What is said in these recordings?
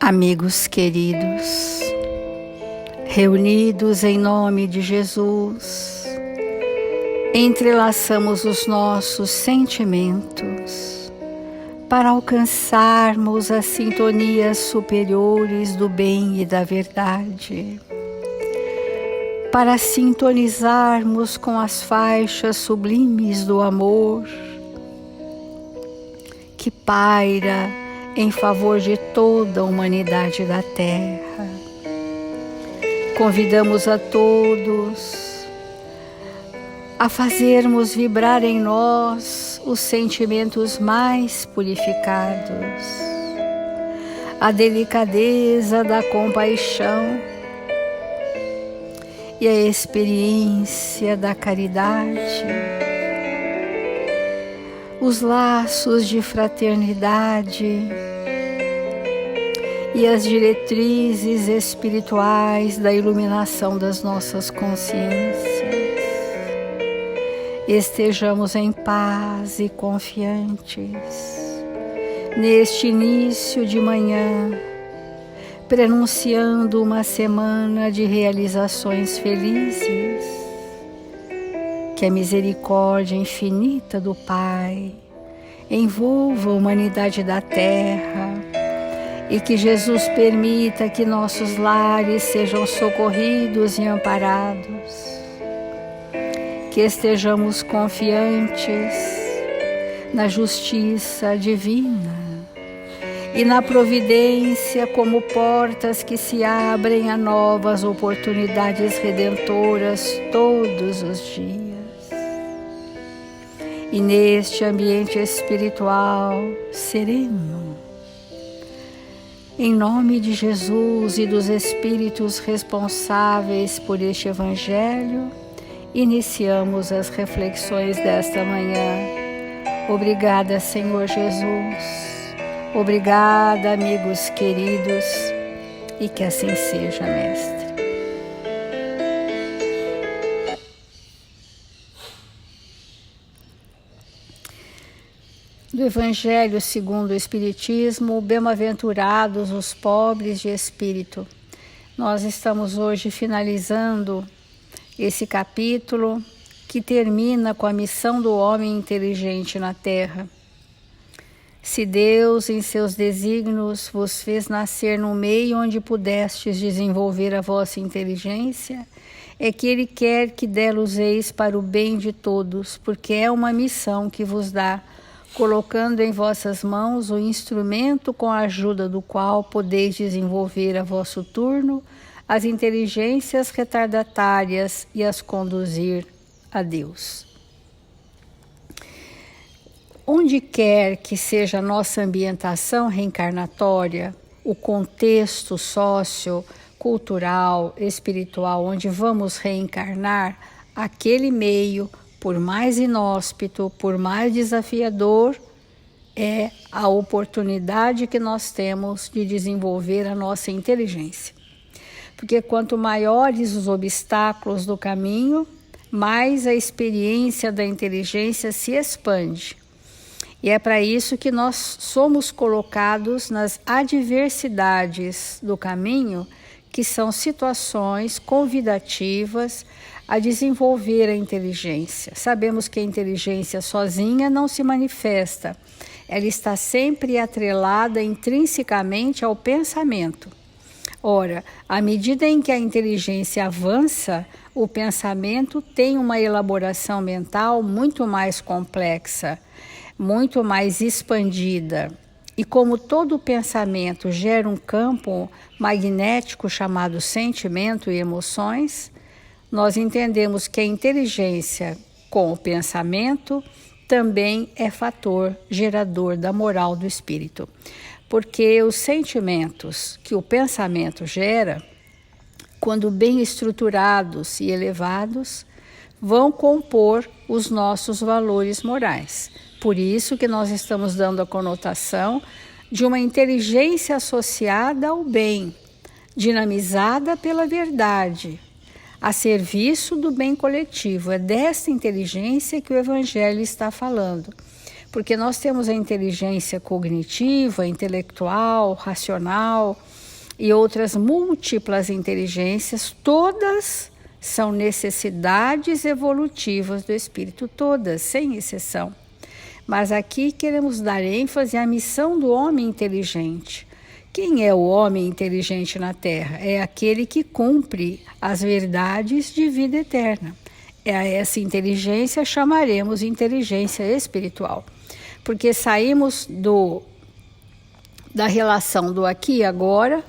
Amigos queridos, reunidos em nome de Jesus, entrelaçamos os nossos sentimentos para alcançarmos as sintonias superiores do bem e da verdade, para sintonizarmos com as faixas sublimes do amor que paira em favor de toda a humanidade da Terra. Convidamos a todos a fazermos vibrar em nós os sentimentos mais purificados, a delicadeza da compaixão e a experiência da caridade, os laços de fraternidade e as diretrizes espirituais da iluminação das nossas consciências. Estejamos em paz e confiantes neste início de manhã, prenunciando uma semana de realizações felizes. Que a misericórdia infinita do Pai envolva a humanidade da Terra e que Jesus permita que nossos lares sejam socorridos e amparados. Que estejamos confiantes na justiça divina e na providência como portas que se abrem a novas oportunidades redentoras todos os dias. E neste ambiente espiritual sereno, em nome de Jesus e dos Espíritos responsáveis por este Evangelho, iniciamos as reflexões desta manhã. Obrigada, Senhor Jesus. Obrigada, amigos queridos, e que assim seja, Mestre. Do Evangelho segundo o Espiritismo, bem-aventurados os pobres de espírito. Nós estamos hoje finalizando esse capítulo que termina com a missão do homem inteligente na Terra. Se Deus, em seus desígnios, vos fez nascer no meio onde pudestes desenvolver a vossa inteligência, é que Ele quer que dela useis para o bem de todos, porque é uma missão que vos dá, colocando em vossas mãos o instrumento com a ajuda do qual podeis desenvolver a vosso turno as inteligências retardatárias e as conduzir a Deus. Onde quer que seja a nossa ambientação reencarnatória, o contexto sociocultural, espiritual, onde vamos reencarnar, aquele meio, por mais inóspito, por mais desafiador, é a oportunidade que nós temos de desenvolver a nossa inteligência. Porque quanto maiores os obstáculos do caminho, mais a experiência da inteligência se expande. E é para isso que nós somos colocados nas adversidades do caminho, que são situações convidativas a desenvolver a inteligência. Sabemos que a inteligência sozinha não se manifesta, ela está sempre atrelada intrinsecamente ao pensamento. Ora, à medida em que a inteligência avança, o pensamento tem uma elaboração mental muito mais complexa, muito mais expandida. E como todo pensamento gera um campo magnético chamado sentimento e emoções, nós entendemos que a inteligência com o pensamento também é fator gerador da moral do espírito. Porque os sentimentos que o pensamento gera, quando bem estruturados e elevados, vão compor os nossos valores morais. Por isso que nós estamos dando a conotação de uma inteligência associada ao bem, dinamizada pela verdade, a serviço do bem coletivo. É dessa inteligência que o Evangelho está falando. Porque nós temos a inteligência cognitiva, intelectual, racional, e outras múltiplas inteligências, todas são necessidades evolutivas do espírito, todas, sem exceção. Mas aqui queremos dar ênfase à missão do homem inteligente. Quem é o homem inteligente na Terra? É aquele que cumpre as verdades de vida eterna. A essa inteligência chamaremos inteligência espiritual, porque saímos da relação do aqui e agora,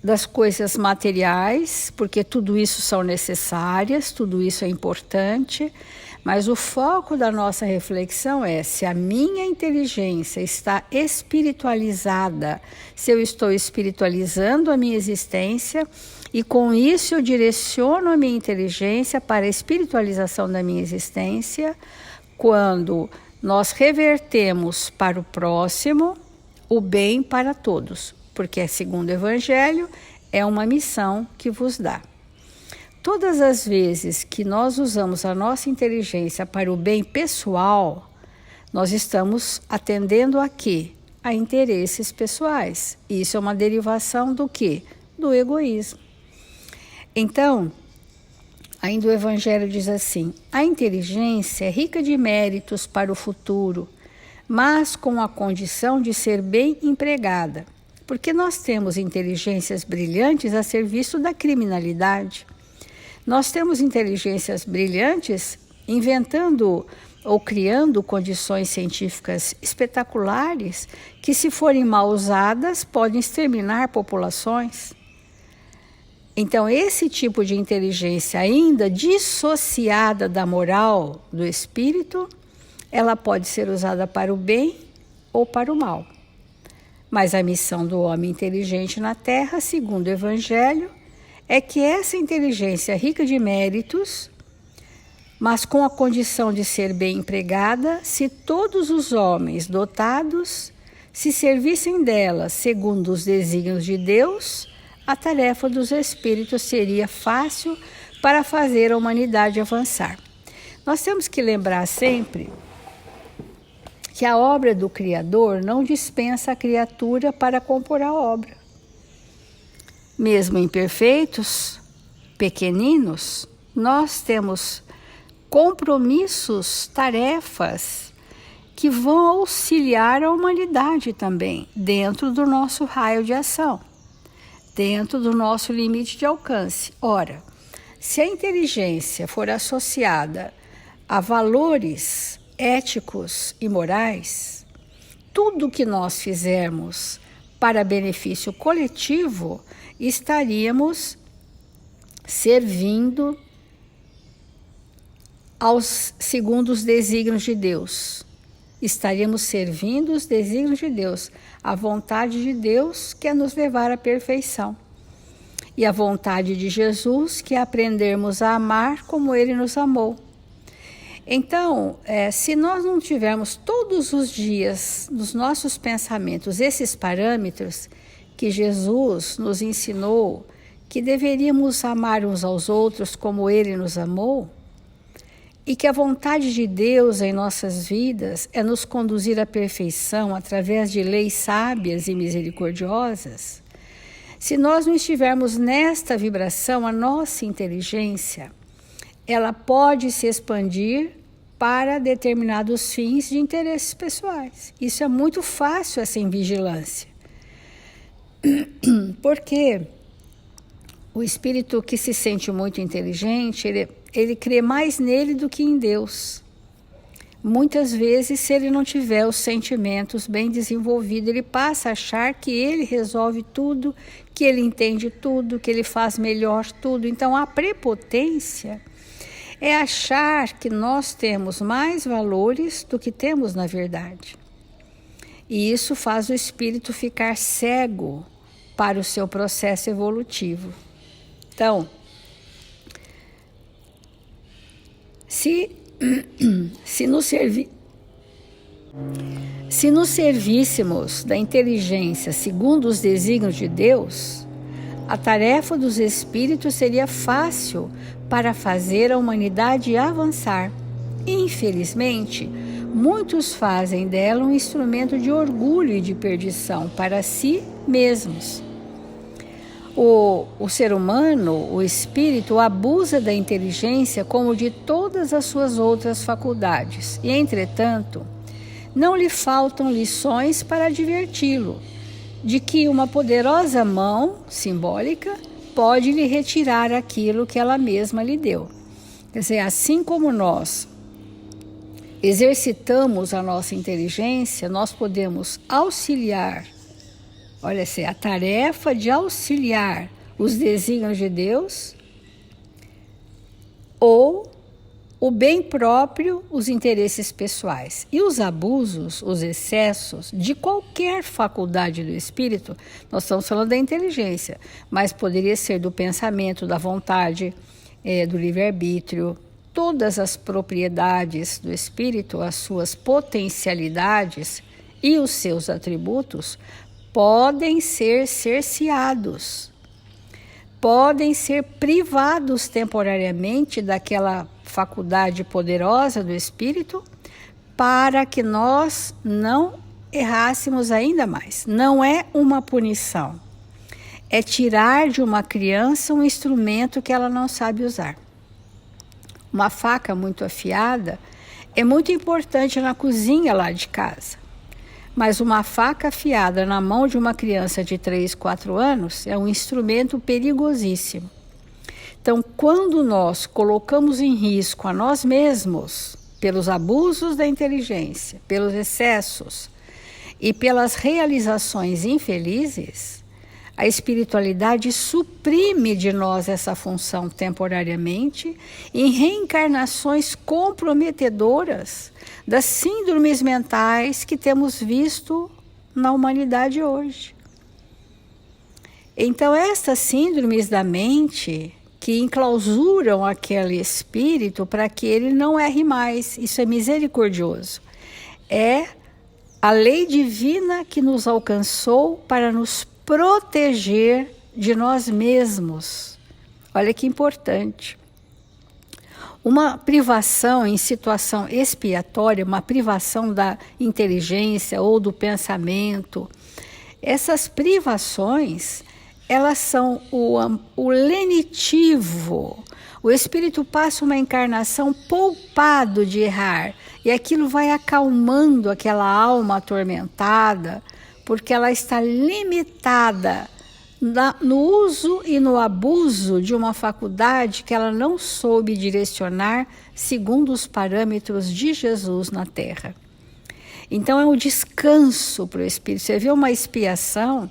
das coisas materiais, porque tudo isso são necessárias, tudo isso é importante, mas o foco da nossa reflexão é se a minha inteligência está espiritualizada, se eu estou espiritualizando a minha existência, e com isso eu direciono a minha inteligência para a espiritualização da minha existência, quando nós revertemos para o próximo o bem para todos, porque, segundo o Evangelho, é uma missão que vos dá. Todas as vezes que nós usamos a nossa inteligência para o bem pessoal, nós estamos atendendo a quê? A interesses pessoais. Isso é uma derivação do quê? Do egoísmo. Então, ainda o Evangelho diz assim: a inteligência é rica de méritos para o futuro, mas com a condição de ser bem empregada, porque nós temos inteligências brilhantes a serviço da criminalidade. Nós temos inteligências brilhantes inventando ou criando condições científicas espetaculares que, se forem mal usadas, podem exterminar populações. Então, esse tipo de inteligência, ainda dissociada da moral do espírito, ela pode ser usada para o bem ou para o mal. Mas a missão do homem inteligente na Terra, segundo o Evangelho, é que essa inteligência rica de méritos, mas com a condição de ser bem empregada, se todos os homens dotados se servissem dela segundo os desígnios de Deus, a tarefa dos espíritos seria fácil para fazer a humanidade avançar. Nós temos que lembrar sempre que a obra do Criador não dispensa a criatura para compor a obra. Mesmo imperfeitos, pequeninos, nós temos compromissos, tarefas que vão auxiliar a humanidade também, dentro do nosso raio de ação, dentro do nosso limite de alcance. Ora, se a inteligência for associada a valores éticos e morais, tudo que nós fizermos para benefício coletivo, estaríamos servindo segundo os desígnios de Deus. Estaríamos servindo os desígnios de Deus, a vontade de Deus que é nos levar à perfeição. E a vontade de Jesus que é aprendermos a amar como Ele nos amou. Então, se nós não tivermos todos os dias nos nossos pensamentos esses parâmetros que Jesus nos ensinou, que deveríamos amar uns aos outros como Ele nos amou, e que a vontade de Deus em nossas vidas é nos conduzir à perfeição através de leis sábias e misericordiosas, se nós não estivermos nesta vibração, a nossa inteligência, ela pode se expandir para determinados fins de interesses pessoais. Isso é muito fácil, essa invigilância. Porque o espírito que se sente muito inteligente, ele crê mais nele do que em Deus. Muitas vezes, se ele não tiver os sentimentos bem desenvolvidos, ele passa a achar que ele resolve tudo, que ele entende tudo, que ele faz melhor tudo. Então, a prepotência é achar que nós temos mais valores do que temos na verdade. E isso faz o espírito ficar cego para o seu processo evolutivo. Então, se nos servíssemos da inteligência segundo os desígnios de Deus, a tarefa dos espíritos seria fácil para fazer a humanidade avançar. Infelizmente, muitos fazem dela um instrumento de orgulho e de perdição para si mesmos. O ser humano, o espírito, abusa da inteligência como de todas as suas outras faculdades e, entretanto, não lhe faltam lições para adverti-lo de que uma poderosa mão simbólica pode lhe retirar aquilo que ela mesma lhe deu. Quer dizer, assim como nós exercitamos a nossa inteligência, nós podemos auxiliar, olha assim, a tarefa de auxiliar os desígnios de Deus ou o bem próprio, os interesses pessoais. E os abusos, os excessos de qualquer faculdade do espírito, nós estamos falando da inteligência, mas poderia ser do pensamento, da vontade, do livre-arbítrio, todas as propriedades do espírito, as suas potencialidades e os seus atributos podem ser cerceados, podem ser privados temporariamente daquela faculdade poderosa do espírito para que nós não errássemos ainda mais. Não é uma punição, é tirar de uma criança um instrumento que ela não sabe usar. Uma faca muito afiada é muito importante na cozinha lá de casa. Mas uma faca afiada na mão de uma criança de 3, 4 anos é um instrumento perigosíssimo. Então, quando nós colocamos em risco a nós mesmos, pelos abusos da inteligência, pelos excessos e pelas realizações infelizes, a espiritualidade suprime de nós essa função temporariamente em reencarnações comprometedoras das síndromes mentais que temos visto na humanidade hoje. Então, estas síndromes da mente que enclausuram aquele espírito para que ele não erre mais, isso é misericordioso. É a lei divina que nos alcançou para nos proteger de nós mesmos. Olha que importante. Uma privação em situação expiatória, uma privação da inteligência ou do pensamento, essas privações, elas são o lenitivo. O espírito passa uma encarnação poupado de errar, e aquilo vai acalmando aquela alma atormentada, porque ela está limitada no uso e no abuso de uma faculdade que ela não soube direcionar segundo os parâmetros de Jesus na Terra. Então é um descanso para o espírito. Você vê uma expiação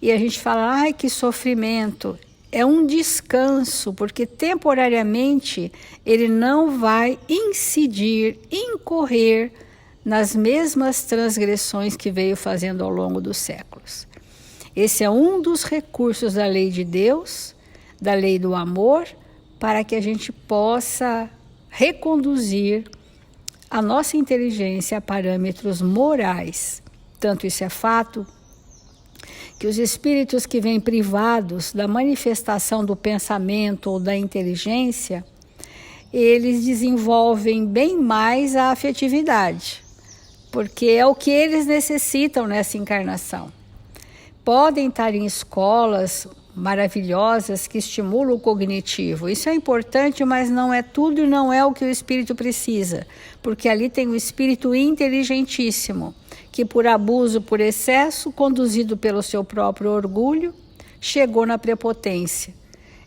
e a gente fala, ai que sofrimento. É um descanso, porque temporariamente ele não vai incidir, incorrer nas mesmas transgressões que veio fazendo ao longo dos séculos. Esse é um dos recursos da lei de Deus, da lei do amor, para que a gente possa reconduzir a nossa inteligência a parâmetros morais. Tanto isso é fato que os espíritos que vêm privados da manifestação do pensamento ou da inteligência, eles desenvolvem bem mais a afetividade, porque é o que eles necessitam nessa encarnação. Podem estar em escolas maravilhosas que estimulam o cognitivo. Isso é importante, mas não é tudo e não é o que o espírito precisa, porque ali tem um espírito inteligentíssimo, que por abuso, por excesso, conduzido pelo seu próprio orgulho, chegou na prepotência.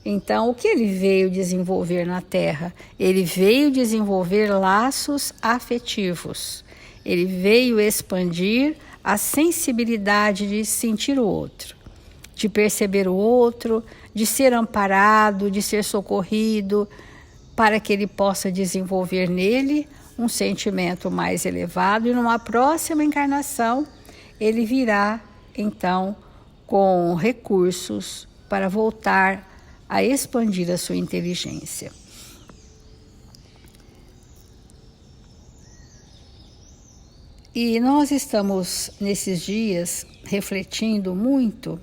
Então, o que ele veio desenvolver na Terra? Ele veio desenvolver laços afetivos. Ele veio expandir a sensibilidade de sentir o outro, de perceber o outro, de ser amparado, de ser socorrido, para que ele possa desenvolver nele um sentimento mais elevado, e numa próxima encarnação ele virá então com recursos para voltar a expandir a sua inteligência. E nós estamos nesses dias refletindo muito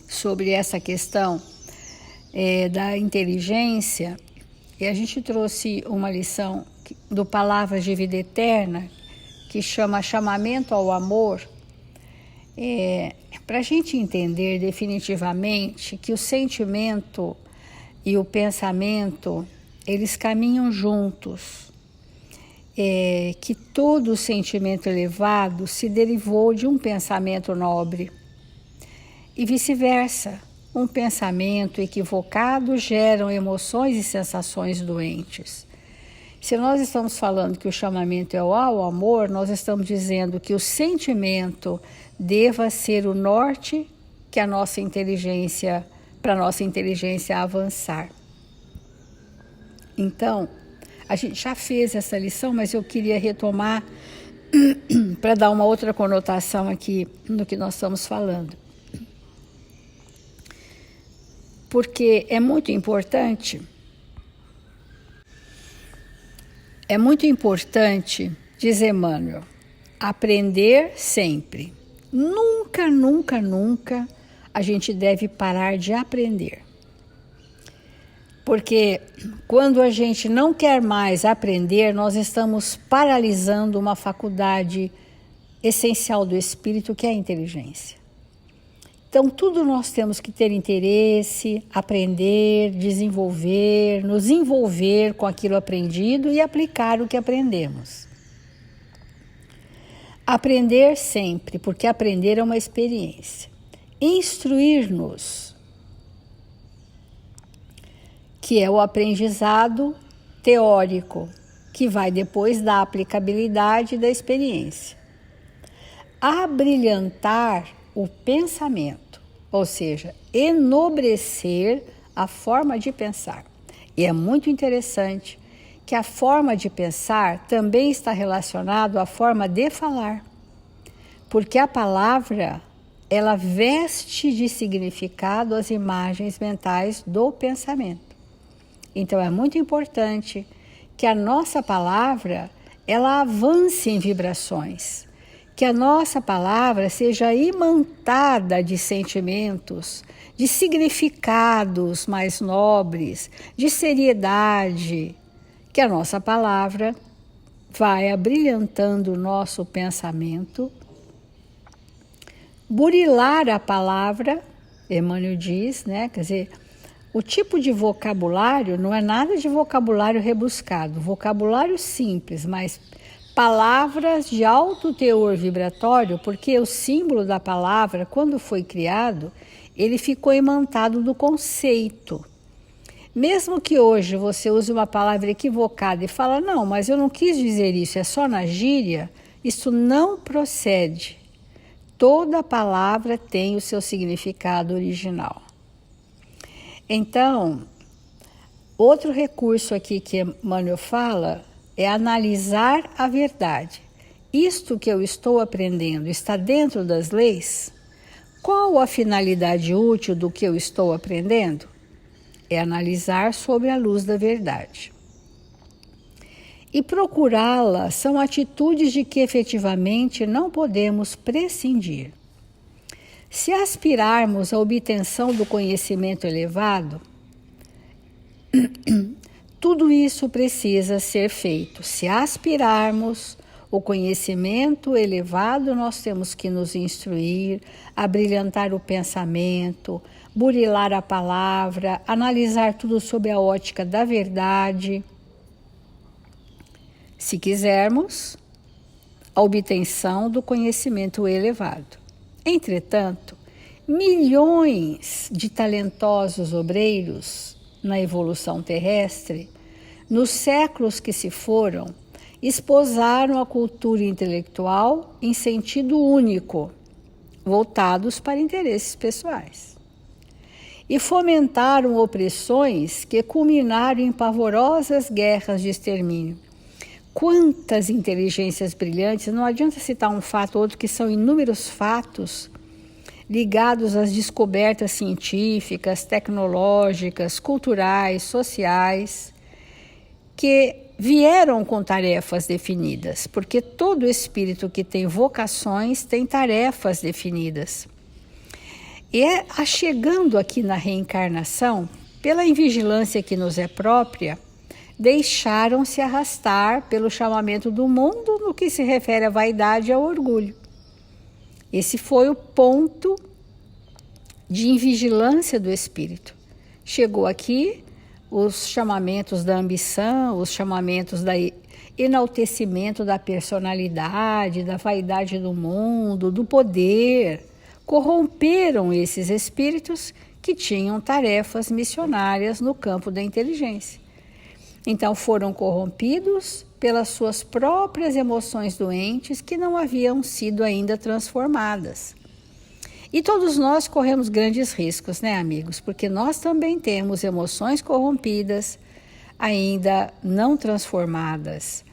sobre essa questão da inteligência, e a gente trouxe uma lição do Palavras de Vida Eterna, que chama Chamamento ao Amor, Para a gente entender definitivamente que o sentimento e o pensamento, eles caminham juntos, que todo sentimento elevado se derivou de um pensamento nobre e vice-versa. Um pensamento equivocado gera emoções e sensações doentes. Se nós estamos falando que o chamamento é ao amor, nós estamos dizendo que o sentimento deva ser o norte que a nossa inteligência, para a nossa inteligência avançar. Então, a gente já fez essa lição, mas eu queria retomar para dar uma outra conotação aqui no que nós estamos falando. Porque é muito importante, diz Emmanuel, aprender sempre. Nunca, nunca, nunca a gente deve parar de aprender. Porque quando a gente não quer mais aprender, nós estamos paralisando uma faculdade essencial do espírito, que é a inteligência. Então, tudo nós temos que ter interesse, aprender, desenvolver, nos envolver com aquilo aprendido e aplicar o que aprendemos. Aprender sempre, porque aprender é uma experiência. Instruir-nos, que é o aprendizado teórico, que vai depois da aplicabilidade da experiência. Abrilhantar o pensamento, ou seja, enobrecer a forma de pensar. E é muito interessante que a forma de pensar também está relacionada à forma de falar, porque a palavra, ela veste de significado as imagens mentais do pensamento. Então é muito importante que a nossa palavra, ela avance em vibrações, que a nossa palavra seja imantada de sentimentos, de significados mais nobres, de seriedade, que a nossa palavra vai abrilhantando o nosso pensamento. Burilar a palavra, Emmanuel diz, né? Quer dizer, o tipo de vocabulário não é nada de vocabulário rebuscado, vocabulário simples, mas palavras de alto teor vibratório, porque o símbolo da palavra, quando foi criado, ele ficou imantado do conceito. Mesmo que hoje você use uma palavra equivocada e fala, não, mas eu não quis dizer isso, é só na gíria, isso não procede. Toda palavra tem o seu significado original. Então, outro recurso aqui que Emmanuel fala é analisar a verdade. Isto que eu estou aprendendo está dentro das leis? Qual a finalidade útil do que eu estou aprendendo? É analisar sob a luz da verdade. E procurá-la são atitudes de que efetivamente não podemos prescindir. Se aspirarmos à obtenção do conhecimento elevado, tudo isso precisa ser feito. Se aspirarmos o conhecimento elevado, nós temos que nos instruir, abrilhantar o pensamento, burilar a palavra, analisar tudo sob a ótica da verdade. Se quisermos a obtenção do conhecimento elevado. Entretanto, milhões de talentosos obreiros na evolução terrestre, nos séculos que se foram, esposaram a cultura intelectual em sentido único, voltados para interesses pessoais. E fomentaram opressões que culminaram em pavorosas guerras de extermínio. Quantas inteligências brilhantes, não adianta citar um fato ou outro, que são inúmeros fatos ligados às descobertas científicas, tecnológicas, culturais, sociais, que vieram com tarefas definidas, porque todo espírito que tem vocações tem tarefas definidas. E chegando aqui na reencarnação, pela invigilância que nos é própria, deixaram-se arrastar pelo chamamento do mundo no que se refere à vaidade e ao orgulho. Esse foi o ponto de invigilância do espírito. Chegou aqui os chamamentos da ambição, os chamamentos da enaltecimento da personalidade, da vaidade do mundo, do poder, corromperam esses espíritos que tinham tarefas missionárias no campo da inteligência. Então foram corrompidos pelas suas próprias emoções doentes que não haviam sido ainda transformadas. E todos nós corremos grandes riscos, né, amigos? Porque nós também temos emoções corrompidas, ainda não transformadas.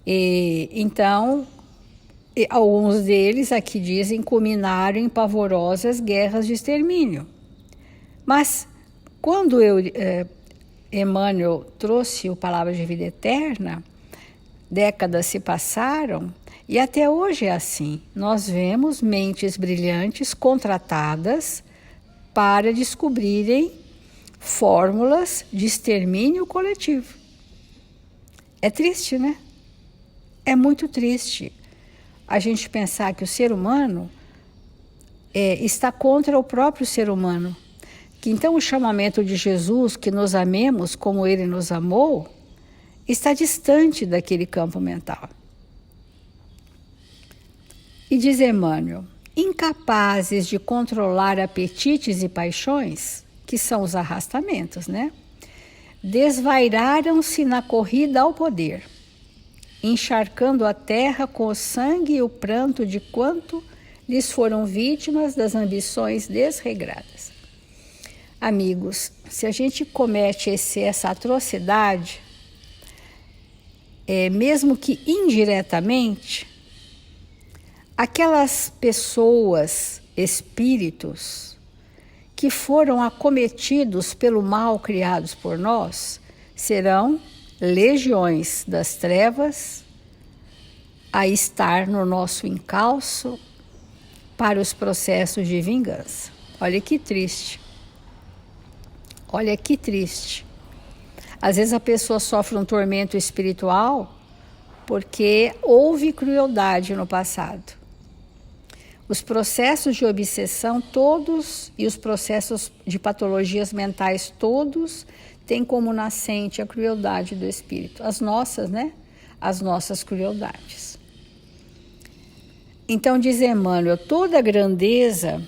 Então, alguns deles aqui dizem culminaram em pavorosas guerras de extermínio. Mas quando Emmanuel trouxe o Palavra de Vida Eterna, décadas se passaram e até hoje é assim. Nós vemos mentes brilhantes contratadas para descobrirem fórmulas de extermínio coletivo. É triste, né? É muito triste a gente pensar que o ser humano está contra o próprio ser humano. Que então o chamamento de Jesus, que nos amemos como Ele nos amou, está distante daquele campo mental. E diz Emmanuel, incapazes de controlar apetites e paixões, que são os arrastamentos, né? Desvairaram-se na corrida ao poder, encharcando a terra com o sangue e o pranto de quanto lhes foram vítimas das ambições desregradas. Amigos, se a gente comete essa atrocidade, mesmo que indiretamente, aquelas pessoas, espíritos, que foram acometidos pelo mal criados por nós, serão legiões das trevas a estar no nosso encalço para os processos de vingança. Olha que triste. Olha que triste. Às vezes a pessoa sofre um tormento espiritual porque houve crueldade no passado. Os processos de obsessão todos e os processos de patologias mentais todos têm como nascente a crueldade do espírito. As nossas, né? As nossas crueldades. Então diz Emmanuel, toda grandeza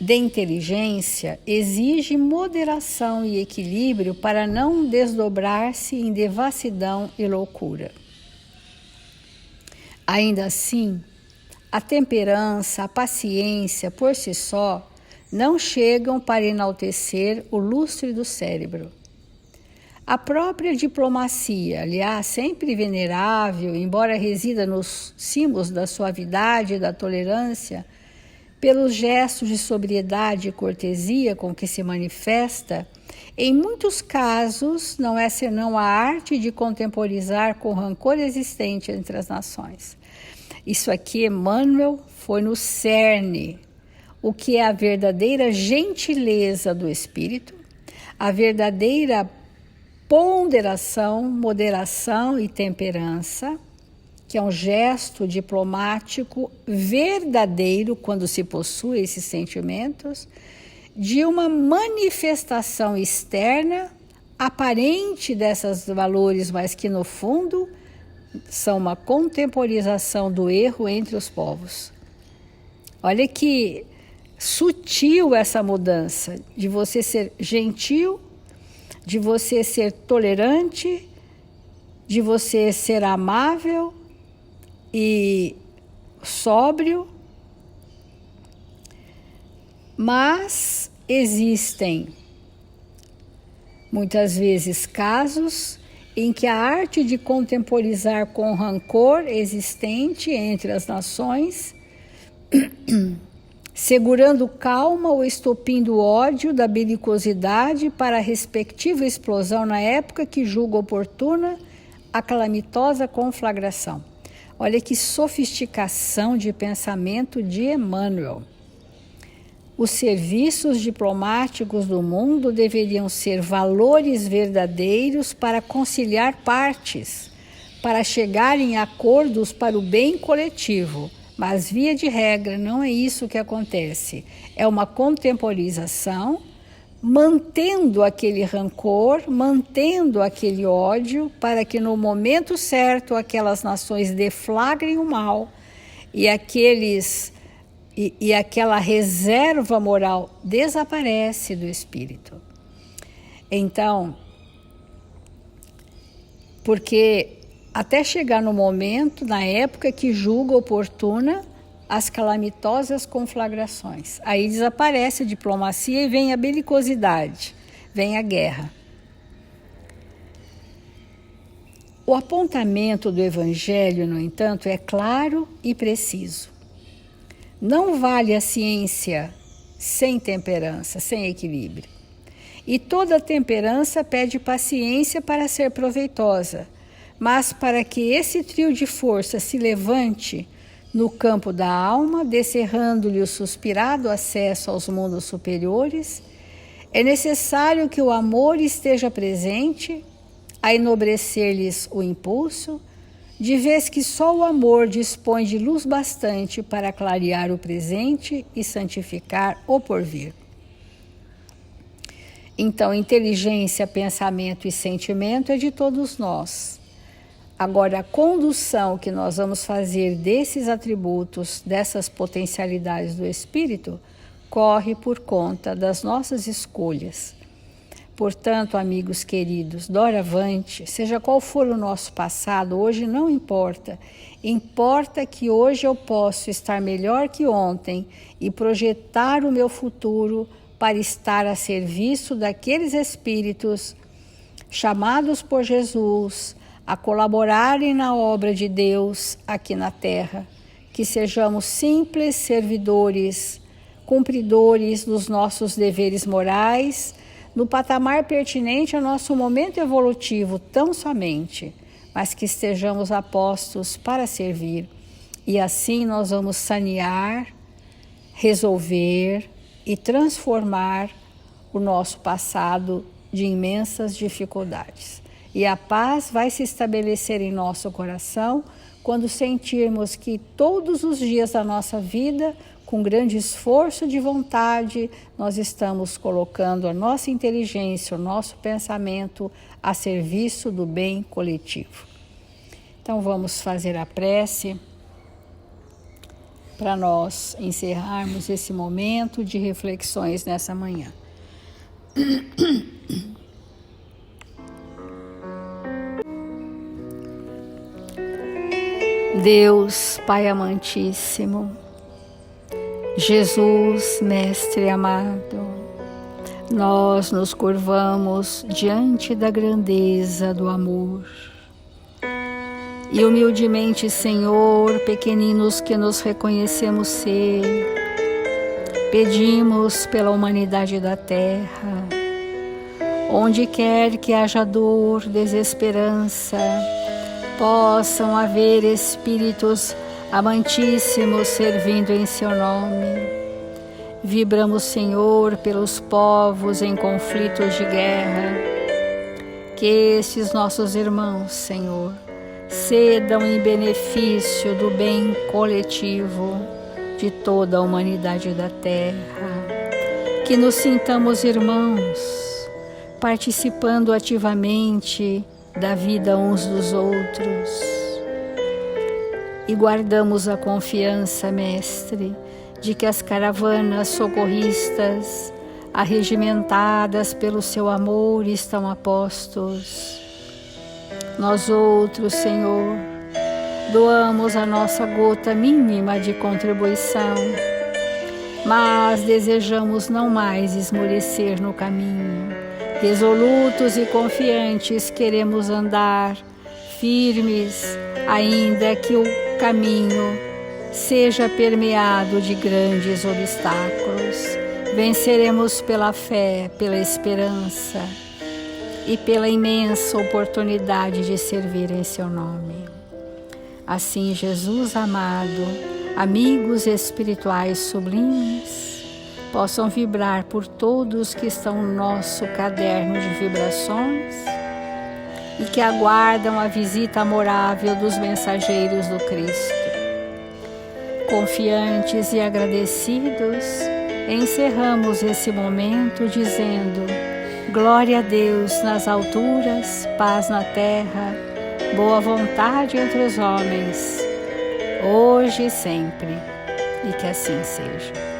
de inteligência exige moderação e equilíbrio para não desdobrar-se em devassidão e loucura. Ainda assim, a temperança, a paciência, por si só, não chegam para enaltecer o lustre do cérebro. A própria diplomacia, aliás, sempre venerável, embora resida nos cimos da suavidade e da tolerância, pelos gestos de sobriedade e cortesia com que se manifesta, em muitos casos não é senão a arte de contemporizar com o rancor existente entre as nações. Isso aqui, Emmanuel, foi no cerne, o que é a verdadeira gentileza do espírito, a verdadeira ponderação, moderação e temperança, que é um gesto diplomático verdadeiro quando se possui esses sentimentos, de uma manifestação externa aparente desses valores, mas que no fundo são uma contemporização do erro entre os povos. Olha que sutil essa mudança de você ser gentil, de você ser tolerante, de você ser amável e sóbrio, mas existem muitas vezes casos em que a arte de contemporizar com o rancor existente entre as nações, segurando calma o estopim do ódio, da belicosidade para a respectiva explosão na época que julga oportuna a calamitosa conflagração. Olha que sofisticação de pensamento de Emmanuel. Os serviços diplomáticos do mundo deveriam ser valores verdadeiros para conciliar partes, para chegar em acordos para o bem coletivo, Mas, via de regra, não é isso que acontece. É uma contemporização, mantendo aquele rancor, mantendo aquele ódio, para que no momento certo aquelas nações deflagrem o mal e aquela reserva moral desaparece do espírito. Então, porque até chegar no momento, na época que julga oportuna, as calamitosas conflagrações. Aí desaparece a diplomacia e vem a belicosidade, vem a guerra. O apontamento do Evangelho, no entanto, é claro e preciso. Não vale a ciência sem temperança, sem equilíbrio. E toda temperança pede paciência para ser proveitosa, mas para que esse trio de força se levante no campo da alma, descerrando-lhe o suspirado acesso aos mundos superiores, é necessário que o amor esteja presente, a enobrecer-lhes o impulso, de vez que só o amor dispõe de luz bastante para clarear o presente e santificar o porvir. Então, inteligência, pensamento e sentimento é de todos nós. Agora, a condução que nós vamos fazer desses atributos, dessas potencialidades do espírito, corre por conta das nossas escolhas. Portanto, amigos queridos, doravante, seja qual for o nosso passado, hoje não importa. Importa que hoje eu posso estar melhor que ontem e projetar o meu futuro para estar a serviço daqueles espíritos chamados por Jesus a colaborarem na obra de Deus aqui na Terra, que sejamos simples servidores, cumpridores dos nossos deveres morais, no patamar pertinente ao nosso momento evolutivo tão somente, mas que estejamos apostos para servir. E assim nós vamos sanear, resolver e transformar o nosso passado de imensas dificuldades. E a paz vai se estabelecer em nosso coração quando sentirmos que todos os dias da nossa vida, com grande esforço de vontade, nós estamos colocando a nossa inteligência, o nosso pensamento a serviço do bem coletivo. Então vamos fazer a prece para nós encerrarmos esse momento de reflexões nessa manhã. Deus, Pai amantíssimo, Jesus, Mestre amado, nós nos curvamos diante da grandeza do amor. E humildemente, Senhor, pequeninos que nos reconhecemos ser, pedimos pela humanidade da terra, onde quer que haja dor, desesperança, possam haver espíritos amantíssimos servindo em seu nome. Vibramos, Senhor, pelos povos em conflitos de guerra, que esses nossos irmãos, Senhor, cedam em benefício do bem coletivo de toda a humanidade da terra. Que nos sintamos irmãos, participando ativamente da vida uns dos outros. E guardamos a confiança, Mestre, de que as caravanas socorristas, arregimentadas pelo seu amor, estão a postos. Nós outros, Senhor, doamos a nossa gota mínima de contribuição, mas desejamos não mais esmorecer no caminho. Resolutos e confiantes queremos andar, firmes, ainda que o caminho seja permeado de grandes obstáculos. Venceremos pela fé, pela esperança e pela imensa oportunidade de servir em seu nome. Assim, Jesus amado, amigos espirituais sublimes, possam vibrar por todos que estão no nosso caderno de vibrações e que aguardam a visita amorável dos mensageiros do Cristo. Confiantes e agradecidos, encerramos esse momento dizendo: glória a Deus nas alturas, paz na terra, boa vontade entre os homens, hoje e sempre, e que assim seja.